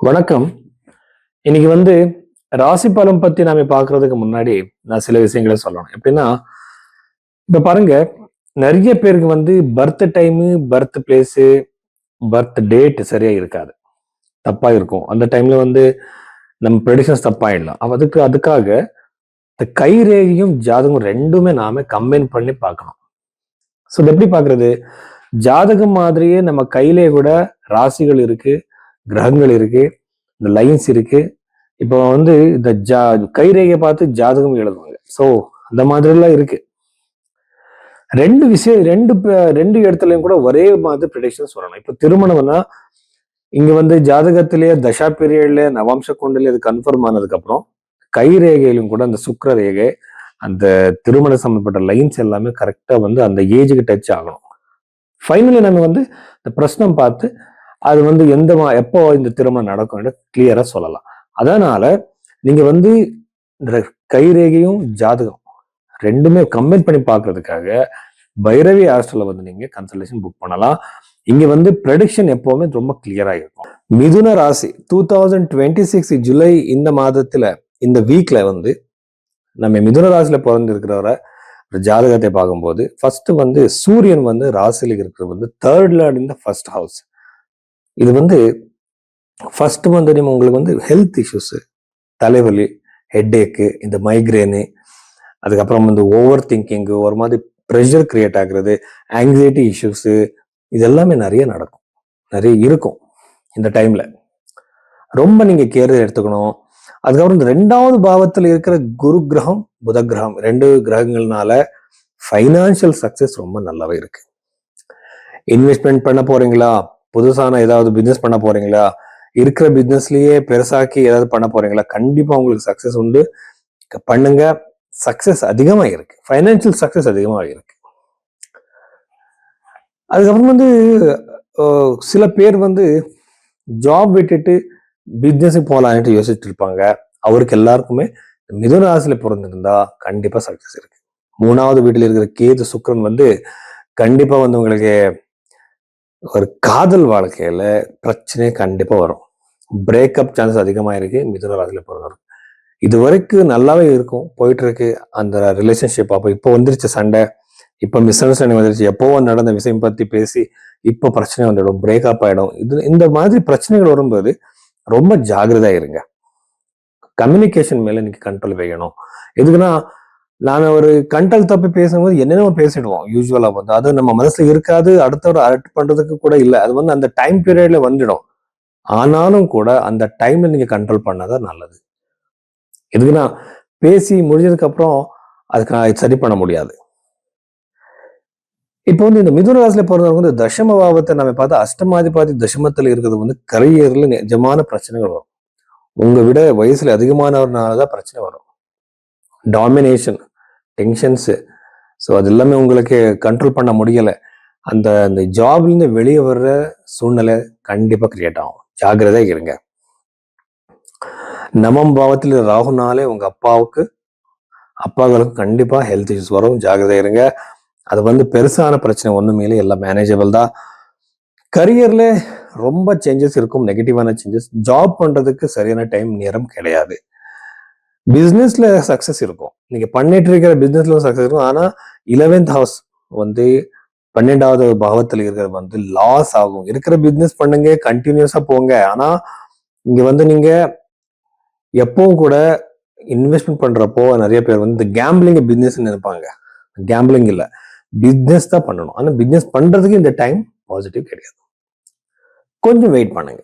வணக்கம். இன்னைக்கு ராசி பலன் பத்தி நாம பாக்குறதுக்கு முன்னாடி நான் சில விஷயங்களை சொல்லணும். எப்படின்னா, இப்ப பாருங்க, நிறைய பேருக்கு birth time, birth place, birth date சரியா இருக்காது. தப்பா இருக்கும். அந்த டைம்ல நம்ம ப்ரெடிக்ஷன்ஸ் தப்பாயிடலாம். அதுக்காக இந்த கை ரேகையும் ஜாதகம் ரெண்டுமே நாம கம்பைன் பண்ணி பார்க்கணும். ஸோ இது எப்படி பார்க்கறது? ஜாதகம் மாதிரியே நம்ம கையிலே கூட ராசிகள் இருக்கு, கிரகங்கள் இருக்கு, இந்த லைன்ஸ் இருக்கு. இப்போ இந்த கைரேகையை பார்த்து ஜாதகம் எழுதுவாங்க. ஸோ அந்த மாதிரி எல்லாம் இருக்கு. ரெண்டு விஷயம் ரெண்டு இடத்துலயும் கூட ஒரே மாதிரி ப்ரெடிக்ஷன் சொல்லணும். இப்போ திருமணம்னா இங்க ஜாதகத்திலேயே தசா பீரியட்ல நவாம்ச குண்டல இது கன்ஃபார்ம் ஆனதுக்கு அப்புறம் கைரேகையிலும் கூட அந்த சுக்கிர ரேகை, அந்த திருமண சம்பந்தப்பட்ட லைன்ஸ் எல்லாமே கரெக்டா அந்த ஏஜுக்கு டச் ஆகணும். ஃபைனலி நம்ம இந்த பிரச்சனை பார்த்து அது எப்போ இந்த திருமணம் நடக்கும் கிளியரா சொல்லலாம். அதனால நீங்க இந்த கைரேகையும் ஜாதகம் ரெண்டுமே கம்பைன் பண்ணி பார்க்கறதுக்காக பைரவி ஹாஸ்டல்ல நீங்க கன்சல்டேஷன் புக் பண்ணலாம். இங்க ப்ரெடிக்ஷன் எப்பவுமே ரொம்ப கிளியரா இருக்கும். மிதுன ராசி 2026 ஜூலை இந்த மாதத்துல இந்த வீக்ல நம்ம மிதுன ராசியில பிறந்திருக்கிறவரை ஜாதகத்தை பார்க்கும்போது ஃபர்ஸ்ட் சூரியன் ராசியில இருக்கிறது தேர்ட் லார்ட் இந்த ஃபர்ஸ்ட் ஹவுஸ். இது ஃபர்ஸ்ட் உங்களுக்கு ஹெல்த் இஷ்யூஸ், தலைவலி, ஹெட்ஏக்கு, இந்த மைக்ரேனு, அதுக்கப்புறம் ஓவர் திங்கிங், ஒரு மாதிரி ப்ரெஷர் கிரியேட் ஆகுறது, ஆங்ஸைட்டி இஷ்யூஸு, இது எல்லாமே நிறைய நடக்கும், நிறைய இருக்கும். இந்த டைம்ல ரொம்ப நீங்க கேர் எடுத்துக்கணும். அதுக்கப்புறம் இந்த 2வது பாவத்தில் இருக்கிற குரு கிரகம், புத கிரகம், 2 கிரகங்கள்னால ஃபைனான்சியல் சக்சஸ் ரொம்ப நல்லாவே இருக்கு. இன்வெஸ்ட்மெண்ட் பண்ண போறீங்களா, புதுசான ஏதாவது பிசினஸ் பண்ண போறீங்களா, இருக்கிற பிசினஸ்லயே பெருசாக்கி ஏதாவது பண்ண போறீங்களா, கண்டிப்பா உங்களுக்கு சக்சஸ் உண்டு. பண்ணுங்க. சக்சஸ் அதிகமா இருக்கு, ஃபைனான்சியல் சக்சஸ் அதிகமா இருக்கு. அதுக்கப்புறம் சில பேர் ஜாப் விட்டுட்டு பிசினஸ் போலான்ட்டு யோசிச்சுட்டு இருப்பாங்க. அவருக்கு எல்லாருக்குமே மிதுன ராசியில பிறந்திருந்தா கண்டிப்பா சக்சஸ் இருக்கு. 3வது வீட்டில் இருக்கிற கேது சுக்கிரன் கண்டிப்பா உங்களுக்கு ஒரு காதல் வாழ்க்கையில பிரச்சனை கண்டிப்பா வரும். பிரேக்கப் சான்சஸ் அதிகமா இருக்கு மிதுன ராசியில பிறந்தவருக்கு. இது வரைக்கும் நல்லாவே இருக்கும், போயிட்டு இருக்கு அந்த ரிலேஷன்ஷிப். அப்போ இப்போ வந்துருச்சு சண்டை, இப்ப மிஸ் அண்டர்ஸ்டாண்டிங் வந்துருச்சு, எப்போவோ நடந்த விஷயம் பத்தி பேசி இப்ப பிரச்சனை வந்துடும், பிரேக்கப் ஆயிடும். இந்த மாதிரி பிரச்சனைகள் வரும்போது ரொம்ப ஜாகிரதா இருங்க. கம்யூனிகேஷன் மேல இன்னைக்கு கண்ட்ரோல் வைக்கணும். எதுக்குன்னா, நான் ஒரு கண்ட்ரோல் தப்பி பேசும்போது என்னென்ன பேசிடுவோம் யூஸ்வலா. அது நம்ம மனசுல இருக்காது, அடுத்தவரை அரெக்ட் பண்றதுக்கு கூட இல்லை. அது அந்த டைம் பீரியட்ல வந்துடும். ஆனாலும் கூட அந்த டைம்ல நீங்க கண்ட்ரோல் பண்ணாதான் நல்லது. எதுக்குன்னா, பேசி முடிஞ்சதுக்கு அப்புறம் அதுக்கு சரி பண்ண முடியாது. இப்போ இந்த மிதுன ராசியில பிறந்தவங்க தசம பாவத்தை நம்ம பார்த்தா அஷ்டமாதிபதி தசமத்துல இருக்கிறது கரியர்ல நிஜமான பிரச்சனைகள் வரும். உங்க விட வயசுல அதிகமானவர்னாலதான் பிரச்சனை வரும். டாமினேஷன், டென்ஷன்ஸ், ஸோ அது எல்லாமே உங்களுக்கு கண்ட்ரோல் பண்ண முடியல. அந்த ஜாப்ல இருந்து வெளியே வர்ற சூழ்நிலை கண்டிப்பா கிரியேட் ஆகும். ஜாகிரதையா இருங்க. நவம் பாவத்தில் ராகுனாலே உங்க அப்பாவுக்கு கண்டிப்பா ஹெல்த் இஷ்யூஸ் வரும். ஜாகிரதையா இருங்க. அது பெருசான பிரச்சனை ஒண்ணுமே இல்லை, எல்லாம் மேனேஜபிள் தான். கரியர்ல ரொம்ப சேஞ்சஸ் இருக்கும், நெகட்டிவான சேஞ்சஸ். ஜாப் பண்றதுக்கு சரியான டைம் நேரம் கிடையாது. பிசினஸ்ல சக்சஸ் இருக்கும், நீங்க பண்ணிட்டு இருக்கிற பிசினஸ்ல சக்சஸ் இருக்கும். ஆனா 11th ஹவுஸ் 12வது பாவத்தில் இருக்கிறது லாஸ் ஆகும். இருக்கிற பிசினஸ் பண்ணுங்க, கண்டினியூஸா போங்க. ஆனா இங்க நீங்க எப்பவும் கூட இன்வெஸ்ட்மெண்ட் பண்றப்போ நிறைய பேர் இந்த கேம்பிளிங் பிசினஸ் நினைப்பாங்க. கேம்பிளிங் இல்ல, பிசினஸ் தான் பண்ணணும். ஆனா பிசினஸ் பண்றதுக்கு இந்த டைம் பாசிட்டிவ் கிடையாது. கொஞ்சம் வெயிட் பண்ணுங்க.